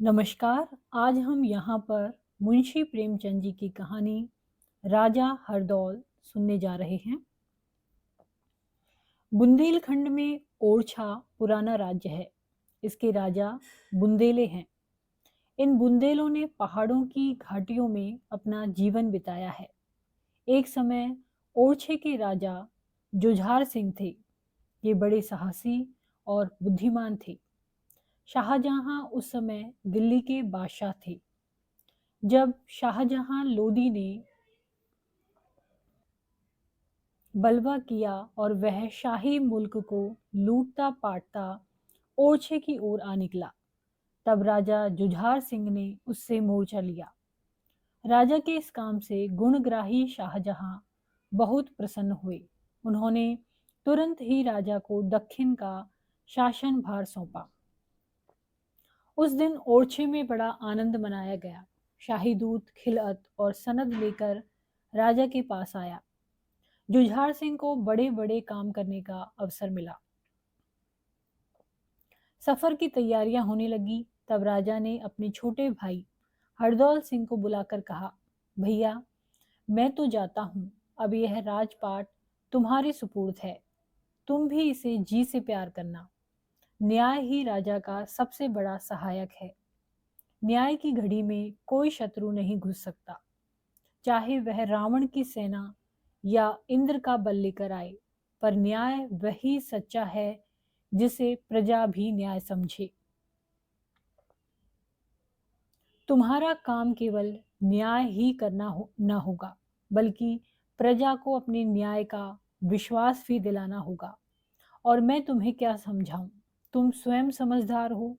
नमस्कार। आज हम यहाँ पर मुंशी प्रेमचंद जी की कहानी राजा हरदौल सुनने जा रहे हैं। बुंदेलखंड में ओरछा पुराना राज्य है। इसके राजा बुंदेले हैं। इन बुंदेलों ने पहाड़ों की घाटियों में अपना जीवन बिताया है। एक समय ओरछे के राजा जुझार सिंह थे। ये बड़े साहसी और बुद्धिमान थे। शाहजहां उस समय दिल्ली के बादशाह थे। जब शाहजहां लोदी ने बलवा किया और वह शाही मुल्क को लूटता पाटता ओरछे की ओर आ निकला, तब राजा जुझार सिंह ने उससे मोर्चा लिया। राजा के इस काम से गुणग्राही शाहजहां बहुत प्रसन्न हुए। उन्होंने तुरंत ही राजा को दक्षिण का शासन भार सौंपा। उस दिन ओरछे में बड़ा आनंद मनाया गया। शाही दूत खिलअत और सनद लेकर राजा के पास आया। जुझार सिंह को बड़े बड़े काम करने का अवसर मिला। सफर की तैयारियां होने लगी। तब राजा ने अपने छोटे भाई हरदौल सिंह को बुलाकर कहा, भैया, मैं तो जाता हूं। अब यह राजपाट तुम्हारे सुपुर्द है। तुम भी इसे जी से प्यार करना। न्याय ही राजा का सबसे बड़ा सहायक है। न्याय की घड़ी में कोई शत्रु नहीं घुस सकता, चाहे वह रावण की सेना या इंद्र का बल लेकर आए। पर न्याय वही सच्चा है जिसे प्रजा भी न्याय समझे। तुम्हारा काम केवल न्याय ही करना न होगा, बल्कि प्रजा को अपने न्याय का विश्वास भी दिलाना होगा। और मैं तुम्हें क्या समझाऊं, तुम स्वयं समझदार हो।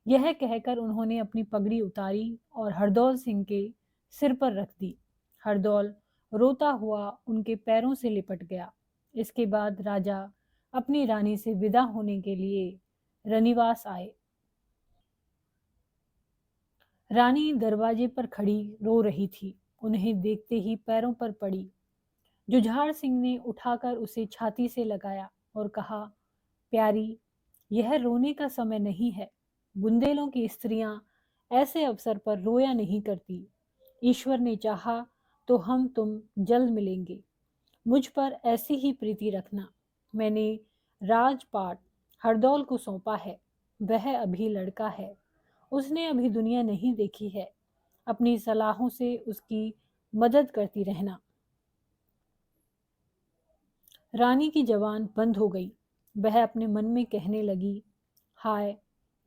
यह कहकर उन्होंने अपनी पगड़ी उतारी और हरदौल सिंह के सिर पर रख दी। हरदौल रोता हुआ उनके पैरों से लिपट गया। इसके बाद राजा अपनी रानी से विदा होने के लिए रनिवास आए। रानी दरवाजे पर खड़ी रो रही थी। उन्हें देखते ही पैरों पर पड़ी। जुझार सिंह ने उठाकर उसे छाती से लगाया और कहा, प्यारी, यह रोने का समय नहीं है। बुंदेलों की स्त्रियां ऐसे अवसर पर रोया नहीं करती। ईश्वर ने चाहा तो हम तुम जल्द मिलेंगे। मुझ पर ऐसी ही प्रीति रखना। मैंने राजपाट हरदौल को सौंपा है। वह अभी लड़का है। उसने अभी दुनिया नहीं देखी है। अपनी सलाहों से उसकी मदद करती रहना। रानी की जबान बंद हो गई। वह अपने मन में कहने लगी, हाय,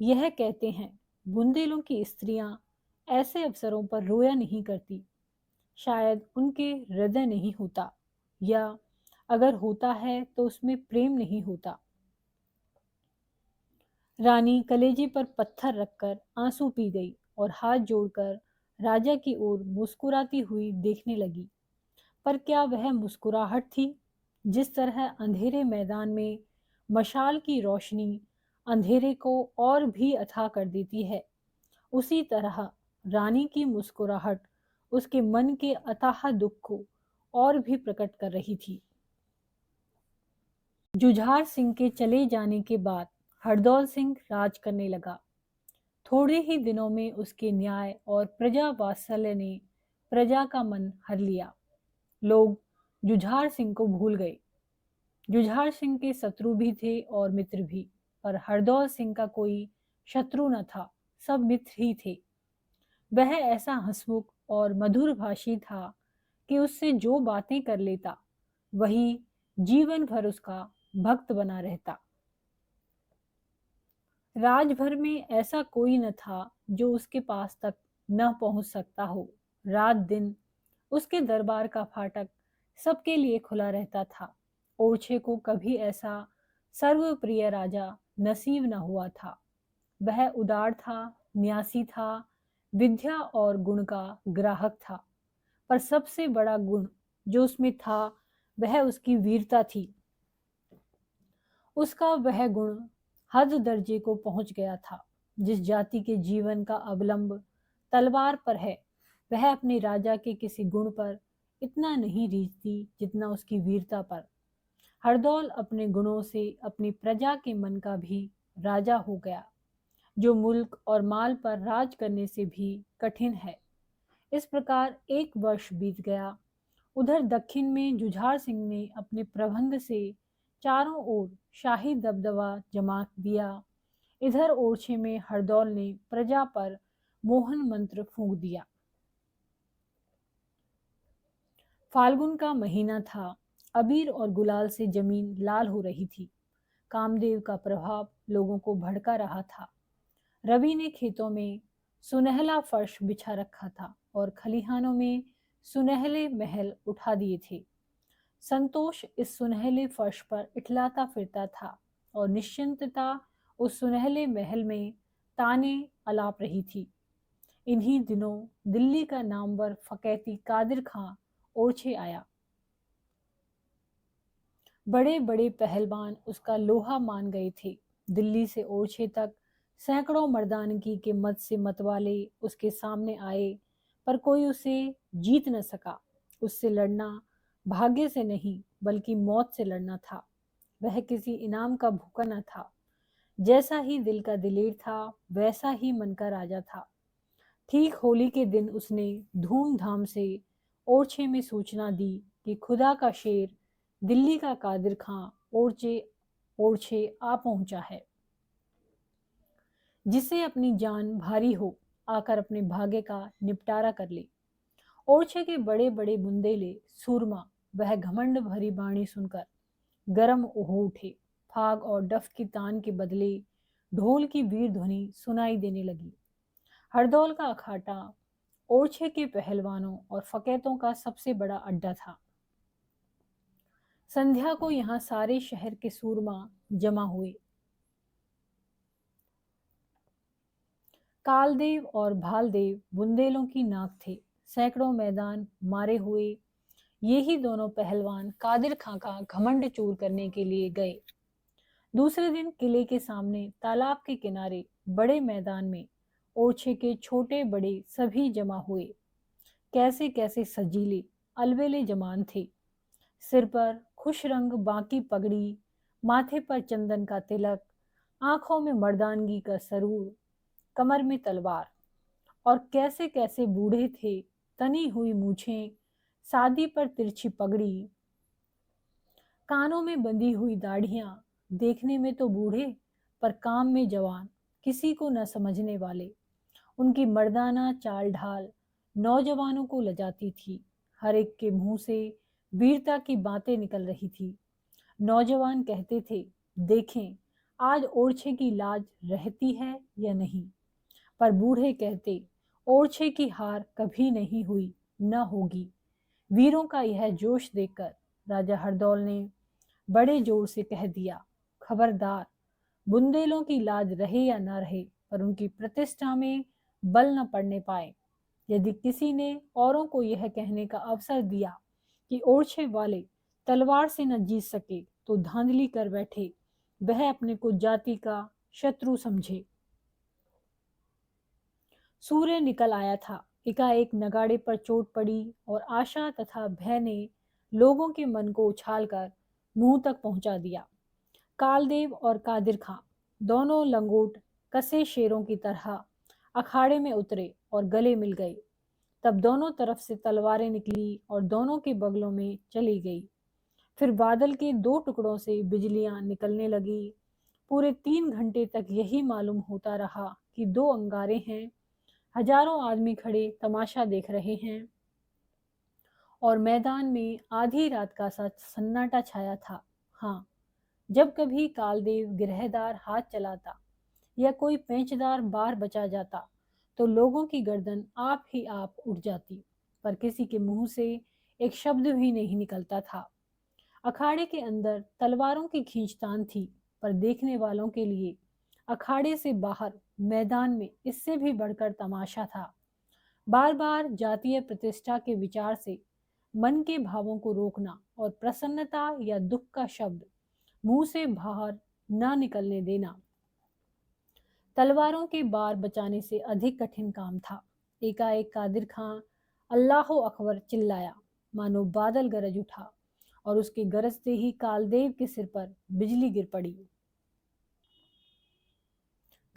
यह कहते हैं बुंदेलों की स्त्रियां ऐसे अवसरों पर रोया नहीं करती। शायद उनके हृदय नहीं होता, या अगर होता है तो उसमें प्रेम नहीं होता। रानी कलेजे पर पत्थर रखकर आंसू पी गई और हाथ जोड़कर राजा की ओर मुस्कुराती हुई देखने लगी। पर क्या वह मुस्कुराहट थी? जिस तरह अंधेरे मैदान में मशाल की रोशनी अंधेरे को और भी अथाह कर देती है, उसी तरह रानी की मुस्कुराहट उसके मन के अथाह दुख को और भी प्रकट कर रही थी। जुझार सिंह के चले जाने के बाद हरदौल सिंह राज करने लगा। थोड़े ही दिनों में उसके न्याय और प्रजा वात्सल्य ने प्रजा का मन हर लिया। लोग जुझार सिंह को भूल गए। जुझार सिंह के शत्रु भी थे और मित्र भी, पर हरदौल सिंह का कोई शत्रु न था, सब मित्र ही थे। वह ऐसा हंसमुख और मधुर भाषी था कि उससे जो बातें कर लेता, वही जीवन भर उसका भक्त बना रहता। राजभर में ऐसा कोई न था जो उसके पास तक न पहुंच सकता हो। रात दिन उसके दरबार का फाटक सबके लिए खुला रहता था। ओरछे को कभी ऐसा सर्वप्रिय राजा नसीब न हुआ था। वह उदार था, न्यासी था, विद्या और गुण का ग्राहक था। पर सबसे बड़ा गुण जो उसमें था, वह उसकी वीरता थी। उसका वह गुण हद दर्जे को पहुंच गया था। जिस जाति के जीवन का अवलंब तलवार पर है, वह अपने राजा के किसी गुण पर इतना नहीं रीझती जितना उसकी वीरता पर। हरदौल अपने गुणों से अपनी प्रजा के मन का भी राजा हो गया। जो मुल्क और माल पर राज करने से भी कठिन है। इस प्रकार 1 वर्ष बीत गया। उधर दक्षिण में जुझार सिंह ने अपने प्रबंध से चारों ओर शाही दबदबा जमा दिया। इधर ओरछे में हरदौल ने प्रजा पर मोहन मंत्र फूंक दिया। फाल्गुन का महीना था। अबीर और गुलाल से जमीन लाल हो रही थी। कामदेव का प्रभाव लोगों को भड़का रहा था। रवि ने खेतों में सुनहला फर्श बिछा रखा था और खलिहानों में सुनहले महल उठा दिए थे। संतोष इस सुनहले फर्श पर इठलाता फिरता था और निश्चिंतता उस सुनहले महल में ताने अलाप रही थी। इन्हीं दिनों दिल्ली का नामवर फकैती कादिर खां ओरछे आया। बड़े बड़े पहलवान उसका लोहा मान गए थे। दिल्ली से ओरछे तक सैकड़ों मर्दानगी के मत से मतवाले उसके सामने आए, पर कोई उसे जीत न सका। उससे लड़ना भाग्य से नहीं बल्कि मौत से लड़ना था। वह किसी इनाम का भूखा न था। जैसा ही दिल का दिलेर था वैसा ही मन का राजा था। ठीक होली के दिन उसने धूमधाम से ओरछे में सूचना दी कि खुदा का शेर दिल्ली का कादिर खां ओरछे ओरछे आ पहुंचा है। जिसे अपनी जान भारी हो आकर अपने भाग्य का निपटारा कर ले। ओरछे के बड़े बड़े बुंदेले सूरमा वह घमंड भरी बाणी सुनकर गरम हो उठे। फाग और डफ की तान के बदले ढोल की वीर ध्वनि सुनाई देने लगी। हरदौल का अखाड़ा ओरछे के पहलवानों और फकैतों का सबसे बड़ा अड्डा था। संध्या को यहाँ सारे शहर के सूरमा जमा हुए। कालदेव और भालदेव बुंदेलों की नाक थे। सैकड़ों मैदान मारे हुए ये ही दोनों पहलवान कादिर खां का घमंड चूर करने के लिए गए। दूसरे दिन किले के सामने तालाब के किनारे बड़े मैदान में ओरछे के छोटे बड़े सभी जमा हुए। कैसे कैसे सजीले अलबेले जमान थे। सिर पर खुश रंग बांकी पगड़ी, माथे पर चंदन का तिलक, आंखों में मर्दानगी का सरूर, कमर में तलवार। और कैसे कैसे बूढ़े थे, तनी हुई मूछें, सादी पर तिरछी पगड़ी, कानों में बंधी हुई दाढ़ियां, देखने में तो बूढ़े पर काम में जवान, किसी को न समझने वाले। उनकी मर्दाना चाल ढाल नौजवानों को लजाती थी। हर एक के मुंह से वीरता की बातें निकल रही थी। नौजवान कहते थे, देखें आज ओरछे की लाज रहती है या नहीं। पर बूढ़े कहते, ओरछे की हार कभी नहीं हुई, न होगी। वीरों का यह जोश देखकर राजा हरदौल ने बड़े जोर से कह दिया, खबरदार, बुंदेलों की लाज रहे या न रहे, पर उनकी प्रतिष्ठा में बल न पड़ने पाए। यदि किसी ने औरों को यह कहने का अवसर दिया कि ओरछे वाले तलवार से न जीत सके तो धांधली कर बैठे, वह अपने को जाति का शत्रु समझे। सूर्य निकल आया था। एकाएक नगाड़े पर चोट पड़ी और आशा तथा भय ने लोगों के मन को उछालकर मुंह तक पहुंचा दिया। कालदेव और कादिर खां दोनों लंगोट कसे शेरों की तरह अखाड़े में उतरे और गले मिल गए। तब दोनों तरफ से तलवारें निकली और दोनों के बगलों में चली गई। फिर बादल के 2 टुकड़ों से बिजलियां निकलने लगी। पूरे 3 घंटे तक यही मालूम होता रहा कि 2 अंगारे हैं। हजारों आदमी खड़े तमाशा देख रहे हैं और मैदान में आधी रात का सा सन्नाटा छाया था। हाँ, जब कभी कालदेव गिरहदार हाथ चलाता या कोई पेंचदार बार बचा जाता तो लोगों की गर्दन आप ही आप उठ जाती, पर किसी के मुंह से एक शब्द भी नहीं निकलता था। अखाड़े के अंदर तलवारों की खींचतान थी, पर देखने वालों के लिए अखाड़े से बाहर मैदान में इससे भी बढ़कर तमाशा था। बार बार जातीय प्रतिष्ठा के विचार से मन के भावों को रोकना और प्रसन्नता या दुख का शब्द मुंह से बाहर ना निकलने देना तलवारों के बार बचाने से अधिक कठिन काम था। एकाएक कादिर खां अल्लाहो अकबर चिल्लाया, मानो बादल गरज उठा और उसके गरजते ही कालदेव के सिर पर बिजली गिर पड़ी।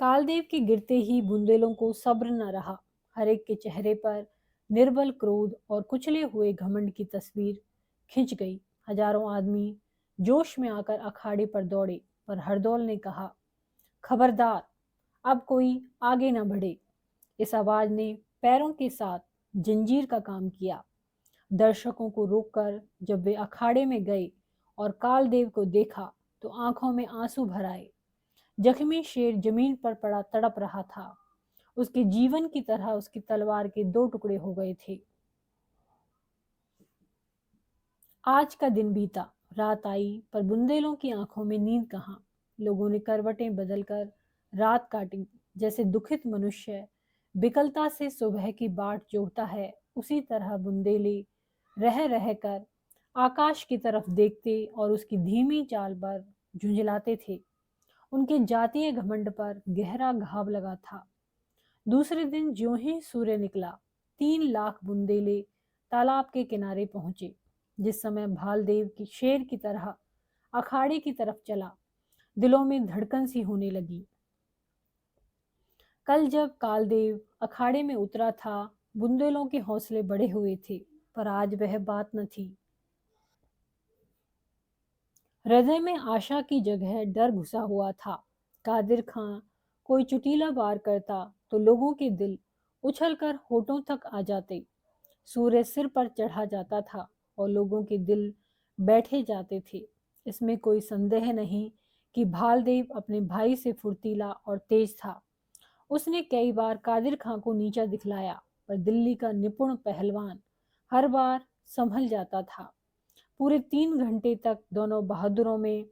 कालदेव के गिरते ही बुंदेलों को सब्र न रहा। हर एक के चेहरे पर निर्बल क्रोध और कुचले हुए घमंड की तस्वीर खिंच गई। हजारों आदमी जोश में आकर अखाड़े पर दौड़े, पर हरदौल ने कहा, खबरदार, अब कोई आगे न बढ़े। इस आवाज ने पैरों के साथ जंजीर का काम किया। दर्शकों को रोककर जब वे अखाड़े में गए और कालदेव को देखा तो आंखों में आंसू भर आए। जख्मी शेर जमीन पर पड़ा तड़प रहा था। उसके जीवन की तरह उसकी तलवार के दो टुकड़े हो गए थे। आज का दिन बीता, रात आई, पर बुंदेलों की आंखों में नींद कहाँ। लोगों ने करवटें बदलकर रात काटी, जैसे दुखित मनुष्य विकलता से सुबह की बाट जोहता है, उसी तरह बुंदेले रह रहकर आकाश की तरफ देखते और उसकी धीमी चाल पर झुंझलाते थे। उनके जातीय घमंड पर गहरा घाव लगा था। दूसरे दिन ज्यों ही सूर्य निकला, 3 लाख बुंदेले तालाब के किनारे पहुंचे। जिस समय भालदेव की शेर की तरह अखाड़े की तरफ चला, दिलों में धड़कन सी होने लगी। कल जब कालदेव अखाड़े में उतरा था, बुंदेलों के हौसले बढ़े हुए थे, पर आज वह बात न थी। हृदय में आशा की जगह डर घुसा हुआ था। कादिर खां कोई चुटीला वार करता तो लोगों के दिल उछलकर होठों तक आ जाते। सूर्य सिर पर चढ़ा जाता था और लोगों के दिल बैठे जाते थे। इसमें कोई संदेह नहीं कि भालदेव अपने भाई से फुर्तीला और तेज था। उसने कई बार कादिर खां को नीचा दिखलाया, पर दिल्ली का निपुण पहलवान हर बार संभल जाता था। पूरे 3 घंटे तक दोनों बहादुरों में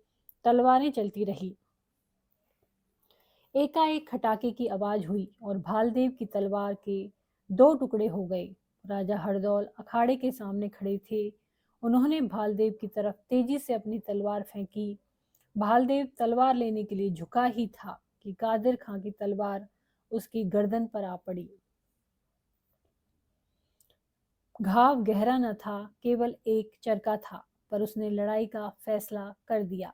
तलवारें चलती रही। एकाएक खटाके की आवाज हुई और भालदेव की तलवार के 2 टुकड़े हो गए। राजा हरदौल अखाड़े के सामने खड़े थे। उन्होंने भालदेव की तरफ तेजी से अपनी तलवार फेंकी। भालदेव तलवार लेने के लिए झुका ही था कि कादिर खां की तलवार उसकी गर्दन पर आ पड़ी। घाव गहरा न था, केवल एक चरका था, पर उसने लड़ाई का फैसला कर दिया।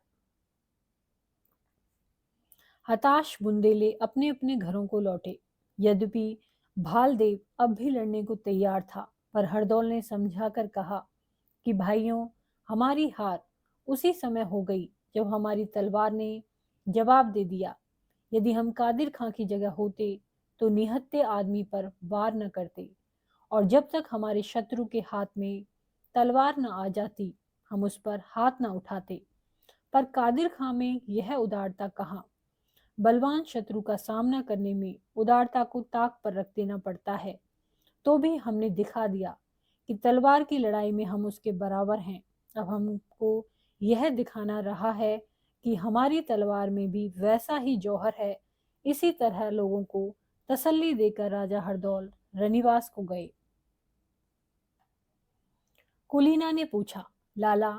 हताश बुंदेले अपने अपने घरों को लौटे। यद्यपि भालदेव अब भी लड़ने को तैयार था, पर हरदौल ने समझाकर कहा कि भाइयों, हमारी हार उसी समय हो गई जब हमारी तलवार ने जवाब दे दिया। यदि हम कादिर खां की जगह होते तो निहत्थे आदमी पर वार न करते, और जब तक हमारे शत्रु के हाथ में तलवार न आ जाती, हम उस पर हाथ न उठाते। पर कादिर खां में यह उदारता कहाँ। बलवान शत्रु का सामना करने में उदारता को ताक पर रख देना पड़ता है। तो भी हमने दिखा दिया कि तलवार की लड़ाई में हम उसके बराबर हैं। अब हमको यह दिखाना रहा है कि हमारी तलवार में भी वैसा ही जौहर है। इसी तरह लोगों को तसल्ली देकर राजा हरदौल रनिवास को गए। कुलीना ने पूछा, लाला,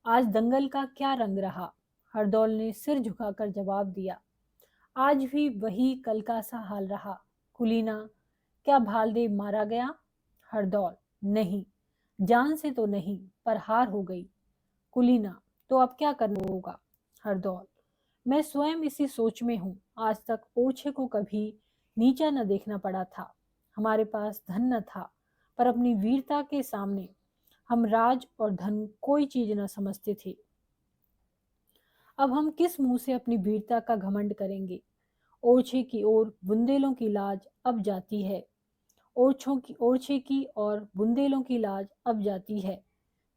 आज दंगल का क्या रंग रहा? हरदौल ने सिर झुकाकर जवाब दिया, आज भी वही कल का सा हाल रहा। कुलीना, क्या भालदेव मारा गया? हरदौल, नहीं, जान से तो नहीं, पर हार हो गई। कुलीना, तो अब क्या करना होगा? हरदौल, मैं स्वयं इसी सोच में हूँ। आज तक ओरछे को कभी नीचा न देखना पड़ा था। हमारे पास धन न था, पर अपनी वीरता के सामने हम राज और धन कोई चीज न समझते थे। अब हम किस मुंह से अपनी वीरता का घमंड करेंगे? ओरछे की ओर बुंदेलों की लाज अब जाती है। ओरछे की और बुंदेलों की लाज अब जाती है।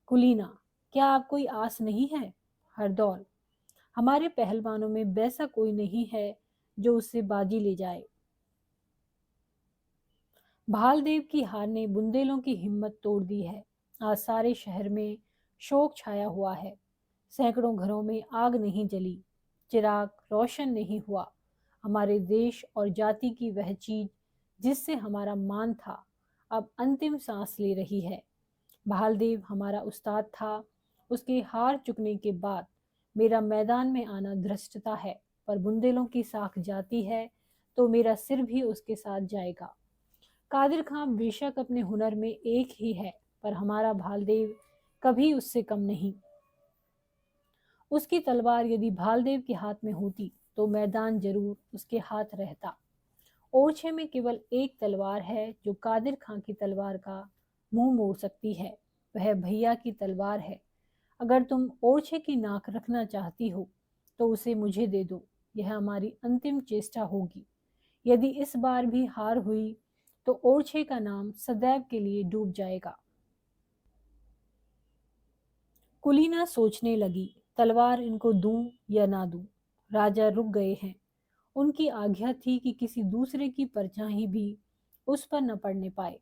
कुलीना, क्या आप कोई आस नहीं है? हरदौल, हमारे पहलवानों में वैसा कोई नहीं है जो उससे बाजी ले जाए। भालदेव की हार ने बुंदेलों की हिम्मत तोड़ दी है। आज सारे शहर में शोक छाया हुआ है। सैकड़ों घरों में आग नहीं जली, चिराग रोशन नहीं हुआ। हमारे देश और जाति की वह चीज जिससे हमारा मान था, अब अंतिम सांस ले रही है। भालदेव हमारा उस्ताद था। उसके हार चुकने के बाद मेरा मैदान में आना धृष्टता है, पर बुंदेलों की साख जाती है तो मेरा सिर भी उसके साथ जाएगा। कादिर खां बेशक अपने हुनर में एक ही है, पर हमारा भालदेव कभी उससे कम नहीं। उसकी तलवार यदि भालदेव के हाथ में होती तो मैदान जरूर उसके हाथ रहता। ओरछे में केवल एक तलवार है जो कादिर खां की तलवार का मुंह मोड़ सकती है, वह भैया की तलवार है। अगर तुम ओरछे की नाक रखना चाहती हो तो उसे मुझे दे दो, यह हमारी अंतिम चेष्टा होगी। यदि इस बार भी हार हुई तो ओरछे का नाम सदैव के लिए डूब जाएगा। कुलीना सोचने लगी, तलवार इनको दूं या ना दूं। राजा रुक गए हैं। उनकी आज्ञा थी कि किसी दूसरे की परछाई भी उस पर न पड़ने पाए।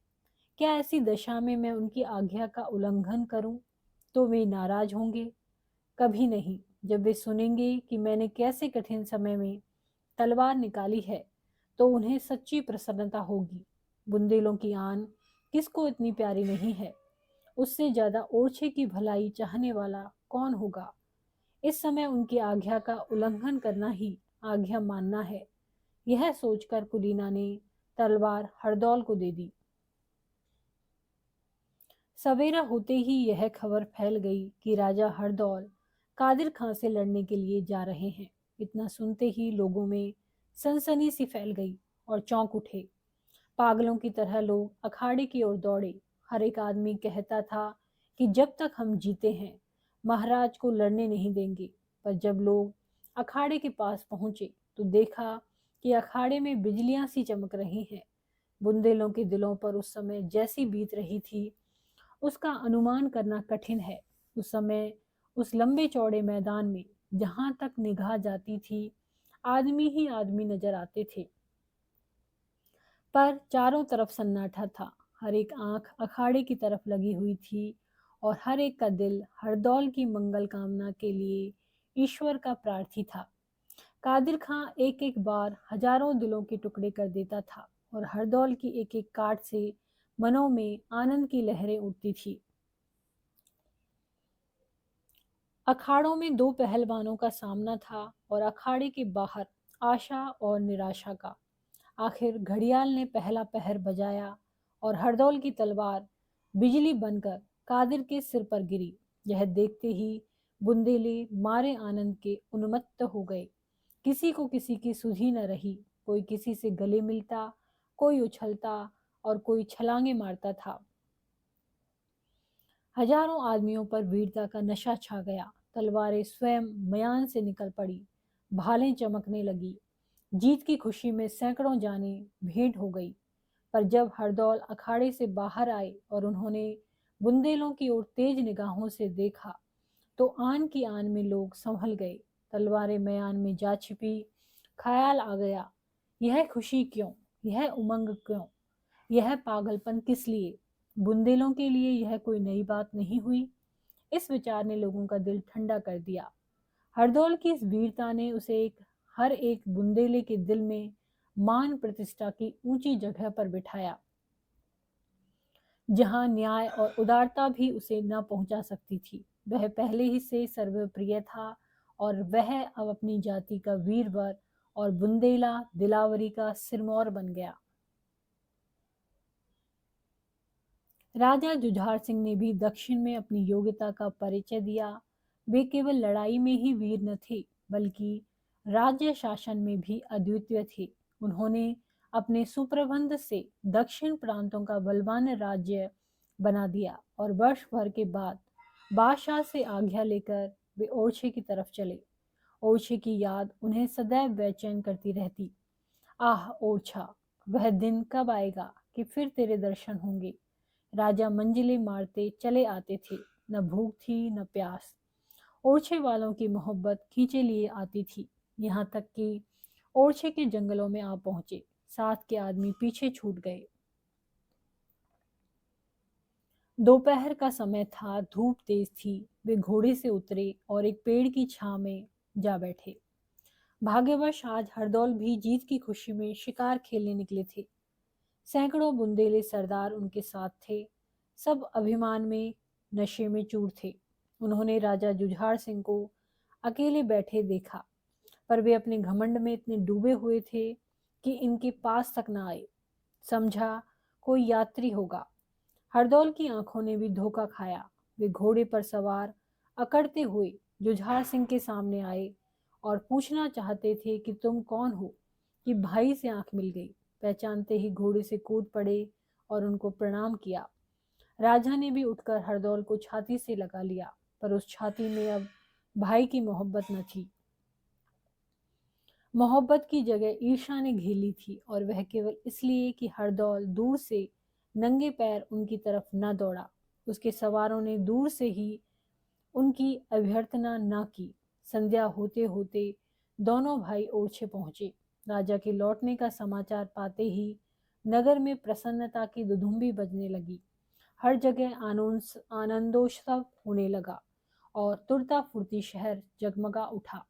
क्या ऐसी दशा में मैं उनकी आज्ञा का उल्लंघन करूं तो वे नाराज होंगे? कभी नहीं। जब वे सुनेंगे कि मैंने कैसे कठिन समय में तलवार निकाली है तो उन्हें सच्ची प्रसन्नता होगी। बुंदेलों की आन किसको इतनी प्यारी नहीं है? उससे ज्यादा ओरछे की भलाई चाहने वाला कौन होगा? इस समय उनकी आज्ञा का उल्लंघन करना ही आज्ञा मानना है। यह सोचकर कुलीना ने तलवार हरदौल को दे दी। सवेरा होते ही यह खबर फैल गई कि राजा हरदौल कादिर खां से लड़ने के लिए जा रहे हैं। इतना सुनते ही लोगों में सनसनी सी फैल गई और चौंक उठे। पागलों की तरह लोग अखाड़े की ओर दौड़े। हर एक आदमी कहता था कि जब तक हम जीते हैं महाराज को लड़ने नहीं देंगे। पर जब लोग अखाड़े के पास पहुंचे तो देखा कि अखाड़े में बिजलियां सी चमक रही हैं। बुंदेलों के दिलों पर उस समय जैसी बीत रही थी उसका अनुमान करना कठिन है। उस समय उस लंबे चौड़े मैदान में जहां तक निगाह जाती थी आदमी ही आदमी नजर आते थे, पर चारों तरफ सन्नाटा था। हर एक आंख अखाड़े की तरफ लगी हुई थी और हर एक का दिल हरदौल की मंगल कामना के लिए ईश्वर का प्रार्थी था। कादिर खां एक एक बार हजारों दिलों के टुकड़े कर देता था और हरदौल की एक एक काट से मनों में आनंद की लहरें उठती थी। अखाड़ों में दो पहलवानों का सामना था और अखाड़े के बाहर आशा और निराशा का। आखिर घड़ियाल ने पहला पहर बजाया और हरदौल की तलवार बिजली बनकर कादिर के सिर पर गिरी। यह देखते ही बुंदेले मारे आनंद के उन्मत्त हो गए। किसी को किसी की सुधि न रही। कोई किसी से गले मिलता, कोई उछलता और कोई छलांगे मारता था। हजारों आदमियों पर वीरता का नशा छा गया। तलवारें स्वयं मयान से निकल पड़ी, भालें चमकने लगी। जीत की खुशी में सैकड़ों जाने भेंट हो गई। पर जब हरदौल अखाड़े से बाहर आए और उन्होंने बुंदेलों की ओर तेज निगाहों से देखा तो आन की आन में लोग संभल गए। तलवारें मयान में जा छिपी। ख्याल आ गया, यह खुशी क्यों, यह उमंग क्यों, यह पागलपन किस लिए? बुंदेलों के लिए यह कोई नई बात नहीं हुई। इस विचार ने लोगों का दिल ठंडा कर दिया। हरदौल की इस वीरता ने उसे हर एक बुंदेले के दिल में मान प्रतिष्ठा की ऊंची जगह पर बिठाया, जहां न्याय और उदारता भी उसे न पहुंचा सकती थी। वह पहले ही से सर्वप्रिय था और वह अब अपनी जाति का वीरवर और बुंदेला दिलावरी का सिरमौर बन गया। राजा जुझार सिंह ने भी दक्षिण में अपनी योग्यता का परिचय दिया। वे केवल लड़ाई में ही वीर न थे बल्कि राज्य शासन में भी अद्वितीय थे। उन्होंने अपने सुप्रबंध से दक्षिण प्रांतों का बलवान राज्य बना दिया और वर्ष भर के बाद बादशाह से आज्ञा लेकर वे ओरछे की तरफ चले। ओरछे की याद उन्हें सदैव बेचैन करती रहती। आह ओरछा, वह दिन कब आएगा कि फिर तेरे दर्शन होंगे। राजा मंजिलें मारते चले आते थे, न भूख थी न प्यास। ओरछे वालों की मोहब्बत खींचे लिए आती थी, यहाँ तक कि ओरछे के जंगलों में आ पहुंचे। साथ के आदमी पीछे छूट गए। दोपहर का समय था, धूप तेज थी। वे घोड़े से उतरे और एक पेड़ की छांव में जा बैठे। भाग्यवश आज हरदौल भी जीत की खुशी में शिकार खेलने निकले थे। सैकड़ों बुंदेले सरदार उनके साथ थे। सब अभिमान में नशे में चूर थे। उन्होंने राजा जुझार सिंह को अकेले बैठे देखा, पर वे अपने घमंड में इतने डूबे हुए थे कि इनके पास तक न आए। समझा कोई यात्री होगा। हरदौल की आंखों ने भी धोखा खाया। वे घोड़े पर सवार अकड़ते हुए जुझार सिंह के सामने आए और पूछना चाहते थे कि तुम कौन हो, कि भाई से आंख मिल गई। पहचानते ही घोड़े से कूद पड़े और उनको प्रणाम किया। राजा ने भी उठकर हरदौल को छाती से लगा लिया, पर उस छाती में अब भाई की मोहब्बत न थी। मोहब्बत की जगह ईर्ष्या ने घेली थी, और वह केवल इसलिए कि हरदौल दूर से नंगे पैर उनकी तरफ न दौड़ा। उसके सवारों ने दूर से ही उनकी अभ्यर्थना न की। संध्या होते होते दोनों भाई ओरछे पहुंचे। राजा के लौटने का समाचार पाते ही नगर में प्रसन्नता की दुधुम्बी बजने लगी। हर जगह आनंदोत्सव होने लगा और तुरता फुर्ती शहर जगमगा उठा।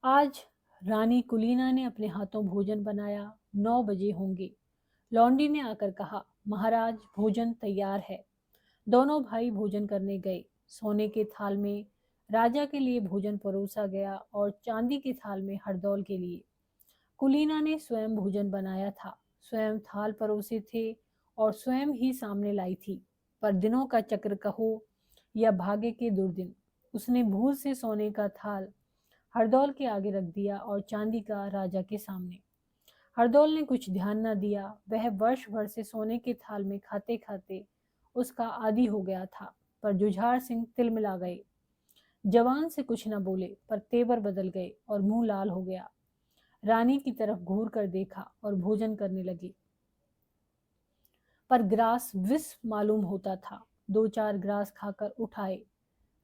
आज रानी कुलीना ने अपने हाथों भोजन बनाया। 9 बजे होंगे। लौंडी ने आकर कहा, महाराज भोजन तैयार है। दोनों भाई भोजन करने गए। सोने के थाल में राजा के लिए भोजन परोसा गया और चांदी के थाल में हरदौल के लिए। कुलीना ने स्वयं भोजन बनाया था, स्वयं थाल परोसे थे और स्वयं ही सामने लाई थी। पर दिनों का चक्र कहो या भाग्य के दुर्दिन, उसने भूल से सोने का थाल हरदौल के आगे रख दिया और चांदी का राजा के सामने। हरदौल ने कुछ ध्यान न दिया। वह वर्ष भर से सोने के थाल में खाते खाते उसका आदी हो गया था। पर जुझार सिंह तिलमिला गए। जवान से कुछ न बोले, पर तेवर बदल गए और मुंह लाल हो गया। रानी की तरफ घूर कर देखा और भोजन करने लगी, पर ग्रास विष मालूम होता था। 2-4 ग्रास खाकर उठ आए।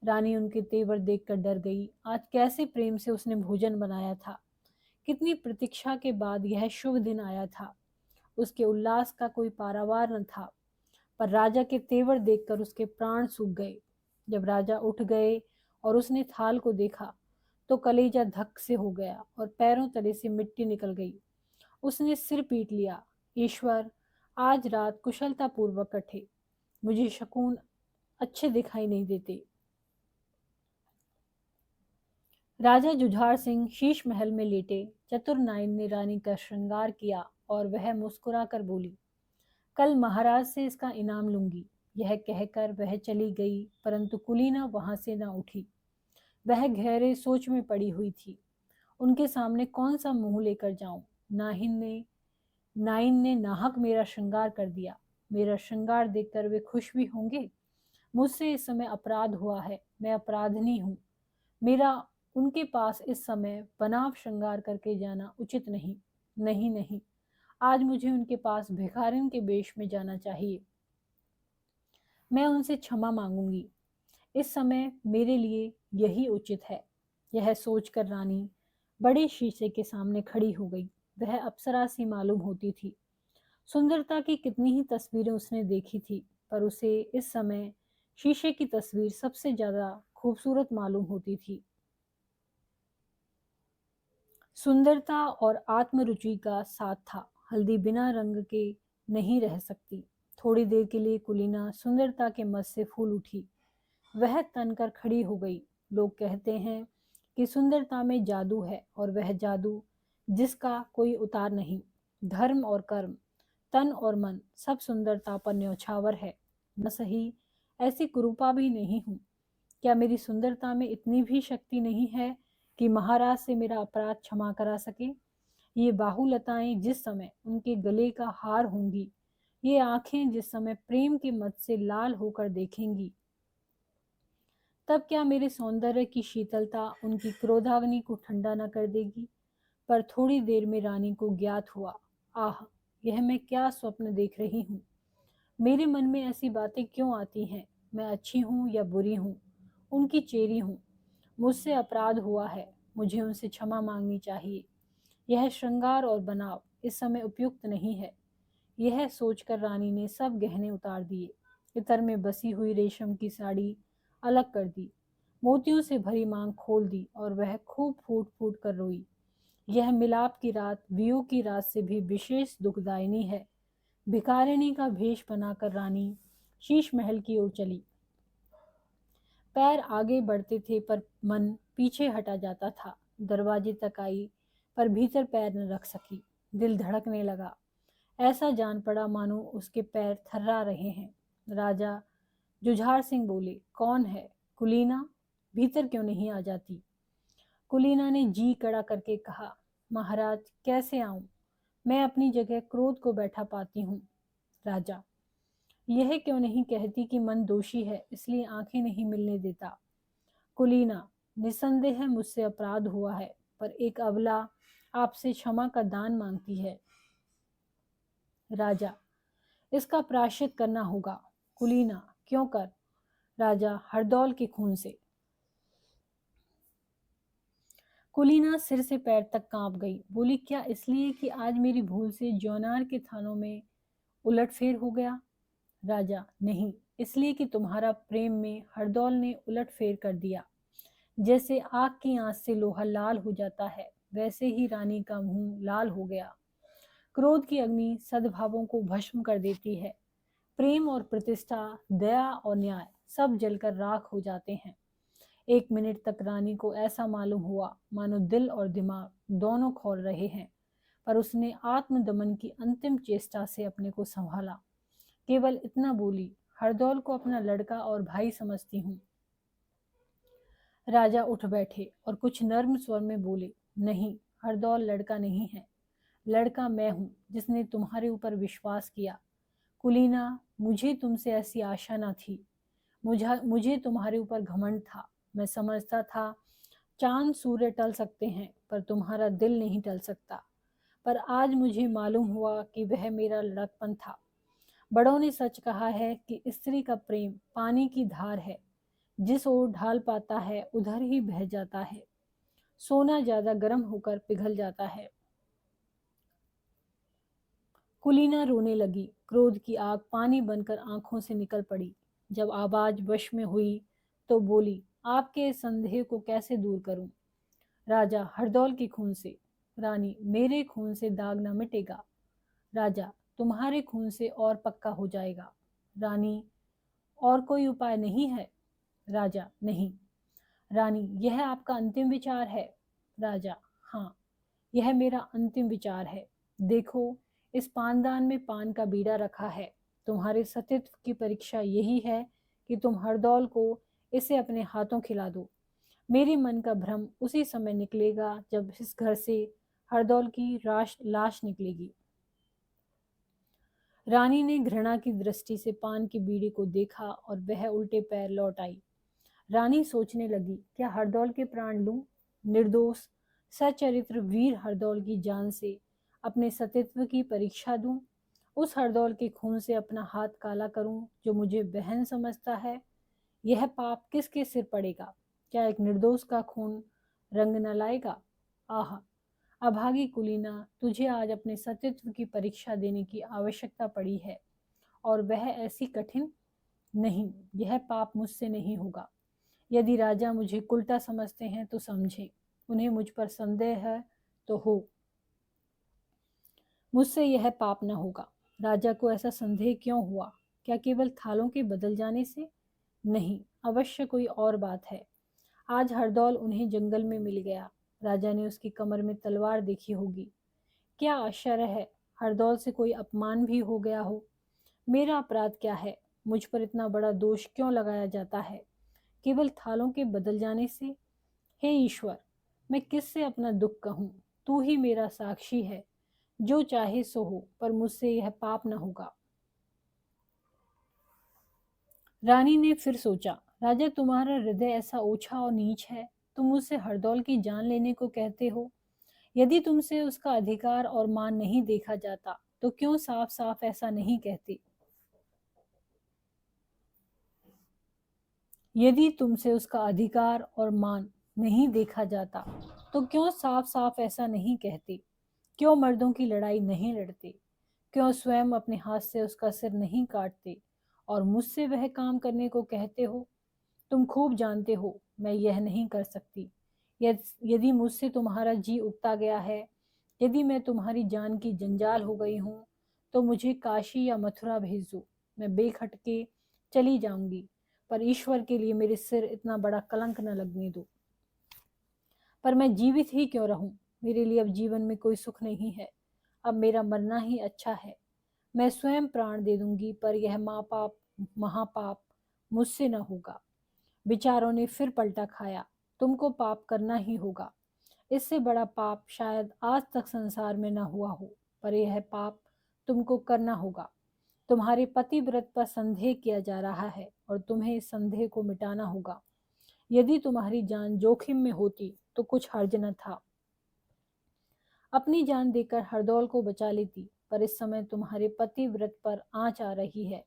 रानी उनके तेवर देखकर डर गई। आज कैसे प्रेम से उसने भोजन बनाया था। कितनी प्रतीक्षा के बाद यह शुभ दिन आया था। उसके उल्लास का कोई पारावार न था। पर राजा के तेवर देखकर उसके प्राण सूख गए। जब राजा उठ गए और उसने थाल को देखा तो कलेजा धक से हो गया और पैरों तले से मिट्टी निकल गई। उसने सिर पीट लिया। ईश्वर, आज रात कुशलता पूर्वक कटे। मुझे शकुन अच्छे दिखाई नहीं देते। राजा जुझार सिंह शीश महल में लेटे। चतुर नाइन ने रानी का श्रृंगार किया और वह मुस्कुरा कर बोली, कल महाराज से इसका इनाम लूंगी। यह कहकर वह चली गई, परंतु कुलीना वहां से न उठी। वह गहरे सोच में पड़ी हुई थी। उनके सामने कौन सा मुंह लेकर जाऊं। नाइन ने नाहक मेरा श्रृंगार कर दिया। मेरा श्रृंगार देखकर वे खुश भी होंगे। मुझसे इस समय अपराध हुआ है। मैं अपराधनी हूँ। मेरा उनके पास इस समय बनाव श्रृंगार करके जाना उचित नहीं। नहीं नहीं, आज मुझे उनके पास भिखारिन के वेश में जाना चाहिए। मैं उनसे क्षमा मांगूंगी। इस समय मेरे लिए यही उचित है। यह सोचकर रानी बड़े शीशे के सामने खड़ी हो गई। वह अप्सरा सी मालूम होती थी। सुंदरता की कितनी ही तस्वीरें उसने देखी थी, पर उसे इस समय शीशे की तस्वीर सबसे ज्यादा खूबसूरत मालूम होती थी। सुंदरता और आत्मरुचि का साथ था। हल्दी बिना रंग के नहीं रह सकती। थोड़ी देर के लिए कुलीना सुंदरता के मद से फूल उठी। वह तनकर खड़ी हो गई। लोग कहते हैं कि सुंदरता में जादू है, और वह जादू जिसका कोई उतार नहीं। धर्म और कर्म, तन और मन, सब सुंदरता पर न्यौछावर है। न सही, ऐसी कुरूपा भी नहीं हूँ। क्या मेरी सुंदरता में इतनी भी शक्ति नहीं है कि महाराज से मेरा अपराध क्षमा करा सके। ये बाहुलताएं जिस समय उनके गले का हार होंगी, ये आंखें जिस समय प्रेम के मद से लाल होकर देखेंगी, तब क्या मेरे सौंदर्य की शीतलता उनकी क्रोधाग्नि को ठंडा न कर देगी। पर थोड़ी देर में रानी को ज्ञात हुआ, आह, यह मैं क्या स्वप्न देख रही हूँ। मेरे मन में ऐसी बातें क्यों आती हैं। मैं अच्छी हूँ या बुरी हूँ, उनकी चेरी हूँ। मुझसे अपराध हुआ है। मुझे उनसे क्षमा मांगनी चाहिए। यह श्रृंगार और बनाव इस समय उपयुक्त नहीं है। यह सोचकर रानी ने सब गहने उतार दिए। इतर में बसी हुई रेशम की साड़ी अलग कर दी। मोतियों से भरी मांग खोल दी और वह खूब फूट फूट कर रोई। यह मिलाप की रात वियोग की रात से भी विशेष दुखदायिनी है। भिखारिणी का भेष बनाकर रानी शीश महल की ओर चली। पैर आगे बढ़ते थे पर मन पीछे हटा जाता था। दरवाजे तक आई, पर भीतर पैर न रख सकी। दिल धड़कने लगा। ऐसा जान पड़ा मानो उसके पैर थर्रा रहे हैं। राजा जुझार सिंह बोले, कौन है? कुलीना। भीतर क्यों नहीं आ जाती? कुलीना ने जी कड़ा करके कहा, महाराज कैसे आऊं? मैं अपनी जगह क्रोध को बैठा पाती हूँ। राजा, यह क्यों नहीं कहती कि मन दोषी है इसलिए आंखें नहीं मिलने देता? कुलीना, निसंदेह मुझसे अपराध हुआ है, पर एक अबला आपसे क्षमा का दान मांगती है। राजा, इसका प्रायश्चित करना होगा। कुलीना, क्यों कर? राजा, हरदौल के खून से। कुलीना सिर से पैर तक कांप गई। बोली, क्या इसलिए कि आज मेरी भूल से जौनार के थानों में उलटफेर हो गया? राजा, नहीं, इसलिए कि तुम्हारा प्रेम में हरदौल ने उलटफेर कर दिया। जैसे आग की आंच से लोहा लाल हो जाता है, वैसे ही रानी का मुंह लाल हो गया। क्रोध की अग्नि सद्भावों को भस्म कर देती है। प्रेम और प्रतिष्ठा, दया और न्याय सब जलकर राख हो जाते हैं। एक मिनट तक रानी को ऐसा मालूम हुआ मानो दिल और दिमाग दोनों खोल रहे हैं, पर उसने आत्मदमन की अंतिम चेष्टा से अपने को संभाला। केवल इतना बोली, हरदौल को अपना लड़का और भाई समझती हूँ। राजा उठ बैठे और कुछ नर्म स्वर में बोले, नहीं, हरदौल लड़का नहीं है। लड़का मैं हूँ, जिसने तुम्हारे ऊपर विश्वास किया। कुलीना, मुझे तुमसे ऐसी आशा न थी। मुझे तुम्हारे ऊपर घमंड था। मैं समझता था चांद सूर्य टल सकते हैं, पर तुम्हारा दिल नहीं टल सकता। पर आज मुझे मालूम हुआ कि वह मेरा लड़कपन था। बड़ों ने सच कहा है कि स्त्री का प्रेम पानी की धार है, जिस ओर ढाल पाता है उधर ही बह जाता है। सोना ज्यादा गर्म होकर पिघल जाता है। कुलीना रोने लगी। क्रोध की आग पानी बनकर आंखों से निकल पड़ी। जब आवाज वश में हुई तो बोली, आपके इस संदेह को कैसे दूर करूं? राजा, हरदौल के खून से। रानी, मेरे खून से दाग न मिटेगा। राजा, तुम्हारे खून से और पक्का हो जाएगा। रानी, और कोई उपाय नहीं है? राजा, नहीं। रानी, यह आपका अंतिम विचार है? राजा, हाँ, यह मेरा अंतिम विचार है। देखो, इस पानदान में पान का बीड़ा रखा है। तुम्हारे सतीत्व की परीक्षा यही है कि तुम हरदौल को इसे अपने हाथों खिला दो। मेरे मन का भ्रम उसी समय निकलेगा जब इस घर से हरदौल की लाश निकलेगी। रानी ने घृणा की दृष्टि से पान के बीड़े को देखा और वह उल्टे पैर लौट आई। रानी सोचने लगी, क्या हरदौल के प्राण लूं? निर्दोष सचरित्र वीर हरदौल की जान से अपने सतीत्व की परीक्षा दूं? उस हरदौल के खून से अपना हाथ काला करूं जो मुझे बहन समझता है? यह पाप किसके सिर पड़ेगा? क्या एक निर्दोष का खून रंग न लाएगा? आह, अभागी कुलीना, तुझे आज अपने सतीत्व की परीक्षा देने की आवश्यकता पड़ी है, और वह ऐसी कठिन। नहीं, यह पाप मुझसे नहीं होगा। यदि राजा मुझे उल्टा समझते हैं तो समझे, उन्हें मुझ पर संदेह है तो हो। मुझसे यह पाप न होगा। राजा को ऐसा संदेह क्यों हुआ? क्या केवल थालों के बदल जाने से? नहीं, अवश्य कोई और बात है। आज हरदौल उन्हें जंगल में मिल गया। राजा ने उसकी कमर में तलवार देखी होगी। क्या आश्चर्य है, हरदौल से कोई अपमान भी हो गया हो। मेरा अपराध क्या है? मुझ पर इतना बड़ा दोष क्यों लगाया जाता है, केवल थालों के बदल जाने से? हे ईश्वर, मैं किससे अपना दुख कहूँ? तू ही मेरा साक्षी है। जो चाहे सो हो, पर मुझसे यह पाप न होगा। रानी ने फिर सोचा, राजा, तुम्हारा हृदय ऐसा ओछा और नीच है। तुम मुझसे हरदौल की जान लेने को कहते हो। यदि तुमसे उसका अधिकार और मान नहीं देखा जाता तो क्यों साफ साफ ऐसा नहीं कहते? यदि तुमसे उसका अधिकार और मान नहीं देखा जाता तो क्यों साफ साफ ऐसा नहीं कहते? क्यों मर्दों की लड़ाई नहीं लड़ते? क्यों स्वयं अपने हाथ से उसका सिर नहीं काटते और मुझसे वह काम करने को कहते हो? तुम खूब जानते हो मैं यह नहीं कर सकती। यदि मुझसे तुम्हारा जी उगता गया है, यदि मैं तुम्हारी जान की जंजाल हो गई हूँ, तो मुझे काशी या मथुरा भेज दो। मैं बेखटके चली जाऊंगी, पर ईश्वर के लिए मेरे सिर इतना बड़ा कलंक न लगने दो। पर मैं जीवित ही क्यों रहूं? मेरे लिए अब जीवन में कोई सुख नहीं है। अब मेरा मरना ही अच्छा है। मैं स्वयं प्राण दे दूंगी, पर यह महापाप मुझसे न होगा। विचारों ने फिर पलटा खाया। तुमको पाप करना ही होगा। इससे बड़ा पाप शायद आज तक संसार में न हुआ हो, पर यह पाप तुमको करना होगा। तुम्हारे पतिव्रत पर संदेह किया जा रहा है और तुम्हें इस संदेह को मिटाना होगा। यदि तुम्हारी जान जोखिम में होती तो कुछ हर्ज न था, अपनी जान देकर हरदौल को बचा लेती, पर इस समय तुम्हारे पतिव्रत पर आँच आ रही है,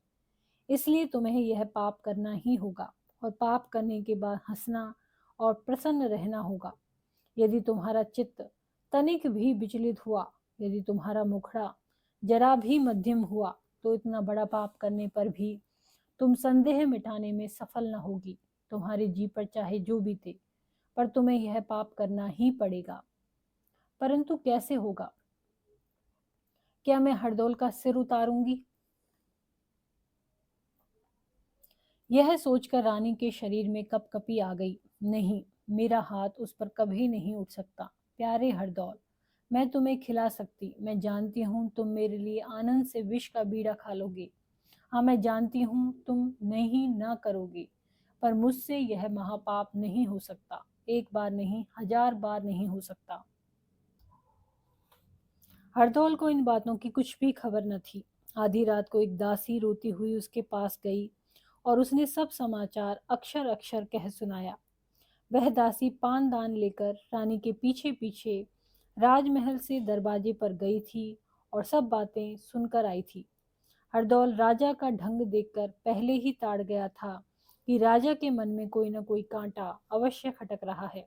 इसलिए तुम्हें यह पाप करना ही होगा और पाप करने के बाद हंसना और प्रसन्न रहना होगा। यदि तुम्हारा चित्त तनिक भी विचलित हुआ, यदि तुम्हारा मुखड़ा जरा भी मध्यम हुआ, तो इतना बड़ा पाप करने पर भी तुम संदेह मिटाने में सफल न होगी। तुम्हारे जी पर चाहे जो बीते, पर तुम्हें यह पाप करना ही पड़ेगा। परंतु कैसे होगा? क्या मैं हरदौल का सिर उतारूंगी? यह सोचकर रानी के शरीर में कपकपी आ गई। नहीं, मेरा हाथ उस पर कभी नहीं उठ सकता। प्यारे हरदौल, मैं तुम्हें खिला सकती, मैं जानती हूँ तुम मेरे लिए आनंद से विष का बीड़ा खा लोगे। हाँ, मैं जानती हूँ तुम नहीं ना करोगे, पर मुझसे यह महापाप नहीं हो सकता। एक बार नहीं, 1000 बार नहीं हो सकता। हरदौल को इन बातों की कुछ भी खबर न थी। आधी रात को एक दासी रोती हुई उसके पास गई और उसने सब समाचार अक्षर अक्षर कह सुनाया। वह दासी पान दान लेकर रानी के पीछे पीछे राजमहल से दरवाजे पर गई थी और सब बातें सुनकर आई थी। हरदौल राजा का ढंग देखकर पहले ही ताड़ गया था कि राजा के मन में कोई न कोई कांटा अवश्य खटक रहा है।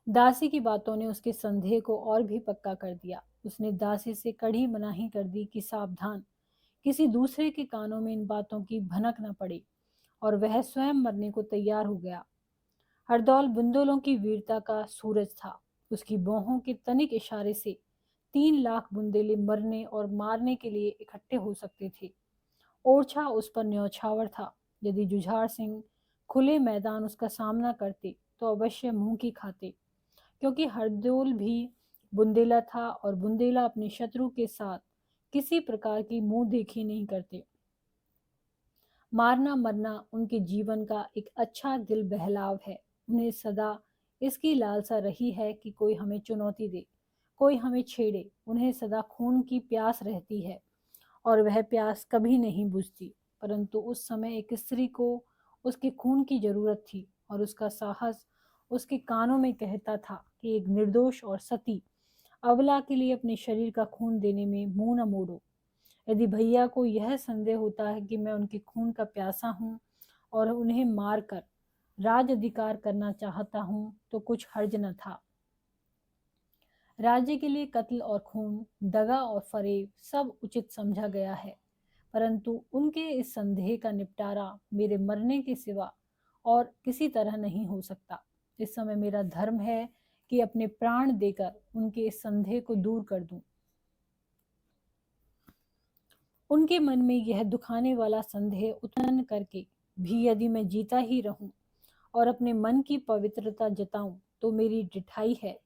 दासी की बातों ने उसके संदेह को और भी पक्का कर दिया। उसने दासी से कड़ी मनाही कर दी कि सावधान, किसी दूसरे के कानों में इन बातों की भनक न पड़े, और वह स्वयं मरने को तैयार हो गया। हरदौल बुंदेलों की वीरता का सूरज था। उसकी बाहों के तनिक इशारे से 3 लाख बुंदेले मरने और मारने के लिए इकट्ठे हो सकते थे। ओरछा उस पर न्यौछावर था। यदि जुझार सिंह खुले मैदान उसका सामना करते तो अवश्य मुंह की खाते, क्योंकि हरदौल भी बुंदेला था और बुंदेला अपने शत्रु के साथ किसी प्रकार की मुंह देखी नहीं करते। मारना मरना उनके जीवन का एक अच्छा दिल बहलाव है। उन्हें सदा इसकी लालसा रही है कि कोई हमें चुनौती दे, कोई हमें छेड़े। उन्हें सदा खून की प्यास रहती है और वह प्यास कभी नहीं बुझती। परंतु उस समय एक स्त्री को उसके खून की जरूरत थी और उसका साहस उसके कानों में कहता था कि एक निर्दोष और सती अबला के लिए अपने शरीर का खून देने में मुंह न मोड़ो। यदि भैया को यह संदेह होता है कि मैं उनके खून का प्यासा हूँ और उन्हें मारकर राज अधिकार करना चाहता हूँ, तो कुछ हर्ज न था। राज्य के लिए कत्ल और खून, दगा और फरेब सब उचित समझा गया है, परंतु उनके इस संदेह का निपटारा मेरे मरने के सिवा और किसी तरह नहीं हो सकता। इस समय मेरा धर्म है कि अपने प्राण देकर उनके इस संदेह को दूर कर दूं। उनके मन में यह दुखाने वाला संदेह उत्पन्न करके भी यदि मैं जीता ही रहूं और अपने मन की पवित्रता जताऊं, तो मेरी डिठाई है।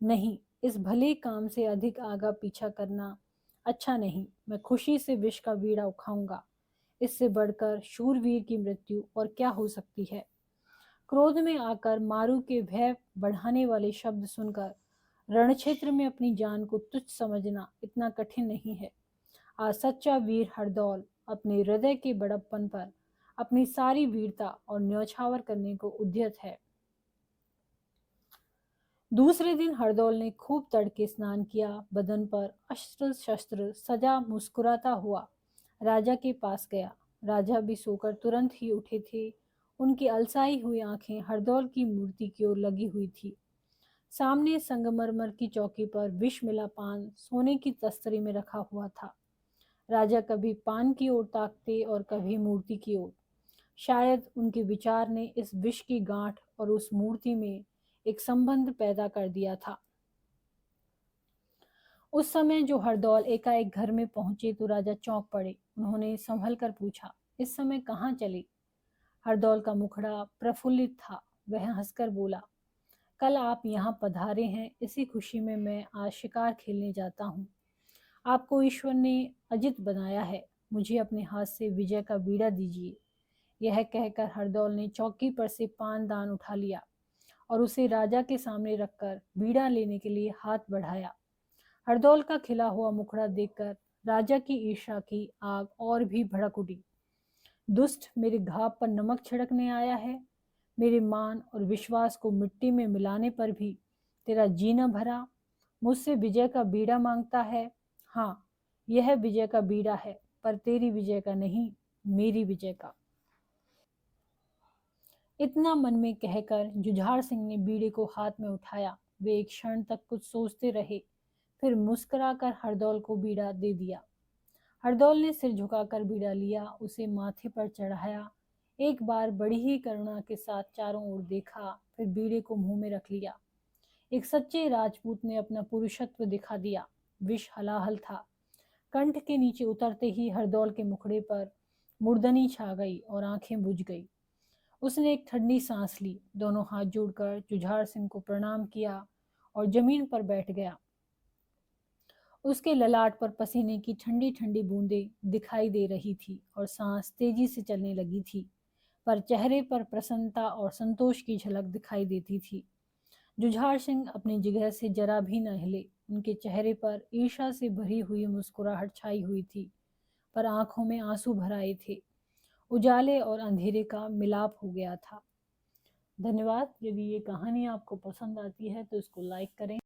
नहीं, इस भले काम से अधिक आगा पीछा करना अच्छा नहीं। मैं खुशी से विष का बीड़ा उठाऊंगा। इससे बढ़कर शूरवीर की मृत्यु और क्या हो सकती है। क्रोध में आकर मारू के भय बढ़ाने वाले शब्द सुनकर रणक्षेत्र में अपनी जान को तुच्छ समझना इतना कठिन नहीं है। आज सच्चा वीर हरदौल अपने हृदय के बड़प्पन पर अपनी सारी वीरता और न्यौछावर करने को उद्यत है। दूसरे दिन हरदौल ने खूब तड़के स्नान किया, बदन पर अस्त्र शस्त्र सजा मुस्कुराता हुआ राजा के पास गया। राजा भी सोकर तुरंत ही उठे थे। उनकी अलसाई हुई आंखें हरदौल की मूर्ति की ओर लगी हुई थी। सामने संगमरमर की चौकी पर विष मिला पान सोने की तस्तरी में रखा हुआ था। राजा कभी पान की ओर ताकते और कभी मूर्ति की ओर। शायद उनके विचार ने इस विष की गांठ और उस मूर्ति में एक संबंध पैदा कर दिया था। उस समय जो हरदौल एकाएक घर में पहुंचे तो राजा चौंक पड़े। उन्होंने संभल कर पूछा, इस समय कहाँ चले? हरदौल का मुखड़ा प्रफुल्लित था। वह हंसकर बोला, कल आप यहाँ पधारे हैं, इसी खुशी में मैं आज शिकार खेलने जाता हूँ। आपको ईश्वर ने अजित बनाया है। मुझे अपने हाथ से विजय का बीड़ा दीजिए। यह कहकर हरदौल ने चौकी पर से पानदान उठा लिया और उसे राजा के सामने रखकर बीड़ा लेने के लिए हाथ बढ़ाया। हरदौल का खिला हुआ मुखड़ा देखकर राजा की ईर्ष्या की आग और भी भड़क उठी। दुष्ट, मेरे घाव पर नमक छिड़कने आया है। मेरे मान और विश्वास को मिट्टी में मिलाने पर भी तेरा जी न भरा। मुझसे विजय का बीड़ा मांगता है। हाँ, यह विजय का बीड़ा है, पर तेरी विजय का नहीं, मेरी विजय का। इतना मन में कहकर जुझार सिंह ने बीड़े को हाथ में उठाया। वे एक क्षण तक कुछ सोचते रहे, फिर मुस्कुराकर हरदौल को बीड़ा दे दिया। हरदौल ने सिर झुकाकर बीड़ा लिया, उसे माथे पर चढ़ाया, एक बार बड़ी ही करुणा के साथ चारों ओर देखा, फिर बीड़े को मुंह में रख लिया। एक सच्चे राजपूत ने अपना पुरुषत्व दिखा दिया। विष हलाहल था। कंठ के नीचे उतरते ही हरदौल के मुखड़े पर मुर्दनी छा गई और आंखें बुझ गई। उसने एक ठंडी सांस ली, दोनों हाथ जोड़कर जुझार सिंह को प्रणाम किया और जमीन पर बैठ गया। उसके ललाट पर पसीने की ठंडी ठंडी बूंदें दिखाई दे रही थी और सांस तेजी से चलने लगी थी, पर चेहरे पर प्रसन्नता और संतोष की झलक दिखाई देती थी। जुझार सिंह अपनी जगह से जरा भी न हिले। उनके चेहरे पर ईर्ष्या से भरी हुई मुस्कुराहट छाई हुई थी, पर आंखों में आंसू भर आए थे। उजाले और अंधेरे का मिलाप हो गया था। धन्यवाद। यदि ये कहानी आपको पसंद आती है तो इसको लाइक करें।